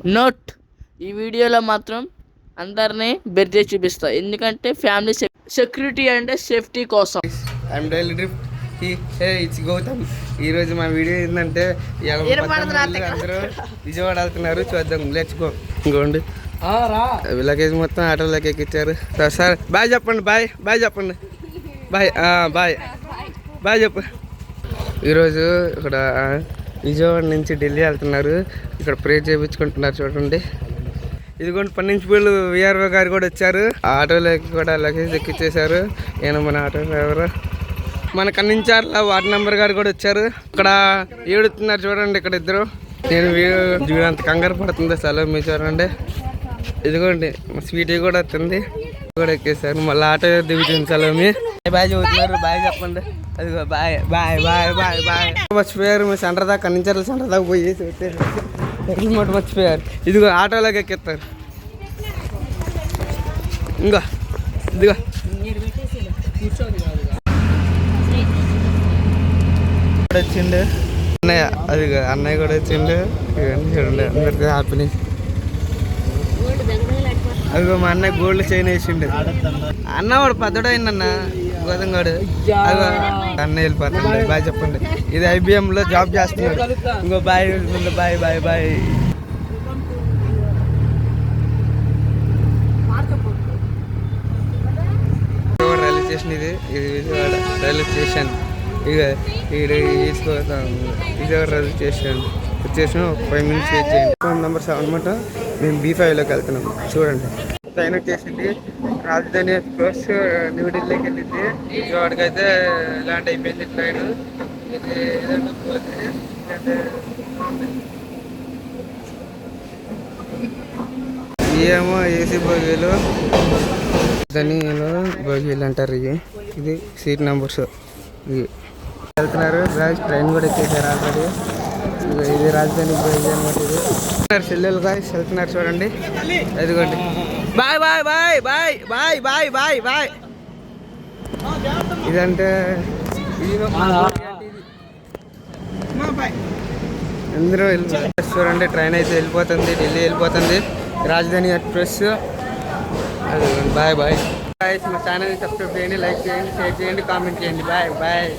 Note, ఈ వీడియోలో మాత్రం అందరినీ బెర్జే చూపిస్తా, ఎందుకంటే ఫ్యామిలీ సెక్యూరిటీ అండ్ సేఫ్టీ కోసం. I'm Daily Drift. It's Gautam. ఈరోజు మా వీడియో ఏంటంటే అందరూ విజయవాడ వెళ్తున్నారు, చూద్దాం. Let's go. ఇంకోండి లగేజ్ మొత్తం ఆటోలోకి ఎక్కించారు. సార్ బాయ్ చెప్పండి. బాయ్ చెప్పండి. బాయ్ చెప్పు. ఈరోజు ఇక్కడ విజయవాడ నుంచి ఢిల్లీ వెళ్తున్నారు. ఇక్కడ ప్రే చేయించుకుంటున్నారు చూడండి. ఇదిగోండి పన్నించిపూళ్ళు విఆర్ఓ గారు కూడా వచ్చారు. ఆటోలోకి కూడా లగేజ్ ఎక్కిచ్చేశారు. ఈయన మన ఆటో డ్రైవర్. మన కన్నించార్ల వార్డ్ నెంబర్ గారు కూడా వచ్చారు. ఇక్కడ ఏడుతున్నారు చూడండి. ఇక్కడ ఇద్దరు. నేను అంత కంగారు పడుతుంది అసలు. మీరు చూడండి. ఇదిగోండి స్వీట్ కూడా వస్తుంది, కూడా ఎక్కేసారు. మళ్ళీ ఆటో దిగుతుంది సలోమి. బాయ్ చదువుతున్నారు. బాయ్ చెప్పండి. అదిగో బాయ్ మర్చిపోయారు. మీ సెంటర్ దాకా కన్నించారు. సెంటర్ దాకా పోయేసి వచ్చారు. మర్చిపోయారు. ఇదిగో ఆటోలోకి ఎక్కిస్తారు. ఇదిగో వచ్చిండు అన్నయ్య. అదిగో అన్నయ్య కూడా వచ్చిండు. ఇవన్నీ చూడండి అందరికీ హ్యాపీనెస్. అదిగో మా అన్నయ్య గోల్డ్ చైన్ వేసిండు. అన్న వాడు పెద్దడైందన్న గోదంగాడు. అదిగో అన్నయ్య వెళ్ళిపోతాడు. బాయ్ చెప్పండి. ఇది IBMలో జాబ్ చేస్తున్నాడు. ఇంకో బాయ్ బాయ్. రైల్వే స్టేషన్ ఇది విజయవాడ రైల్వే స్టేషన్. ఇక ఇక్కడ తీసుకోతాం. విజయవాడ రైల్వే స్టేషన్ వచ్చేసాం. 5 minutes వెయిట్ చేయండి. ఫోన్ నెంబర్ 7 అనమాట. మేము B5లోకి వెళ్తున్నాం. చూడండి ట్రైన్ వచ్చేసింది. రాజధాని ఎక్స్ప్రెస్ న్యూఢిల్లీకి వెళ్ళింది. విజయవాడకి అయితే ల్యాండ్ అయిపోయింది ట్రైన్. ఏమో ఏసీ బోగీలు, ధనిలో బోగీలు అంటారు. ఇది సీట్ నెంబర్స్. ఇవి వెళ్తున్నారు. ట్రైన్ కూడా ఎక్కేసారు ఆల్రెడీ. ఇది రాజధాని బోగి అనమాట. ఇది సెల్లెలు గాయస్ వెళ్తున్నారు చూడండి. ఎదుగోండి. బాయ్. ఇదంటే అందరూ వెళ్ళిపోతారు చూడండి. ట్రైన్ అయితే వెళ్ళిపోతుంది. ఢిల్లీ వెళ్ళిపోతుంది. రాజధాని ఎక్స్ప్రెస్. బాయ్. మా ఛానల్ని సబ్స్క్రైబ్ చేయండి, లైక్ చేయండి, షేర్ చేయండి, కామెంట్ చేయండి. బాయ్.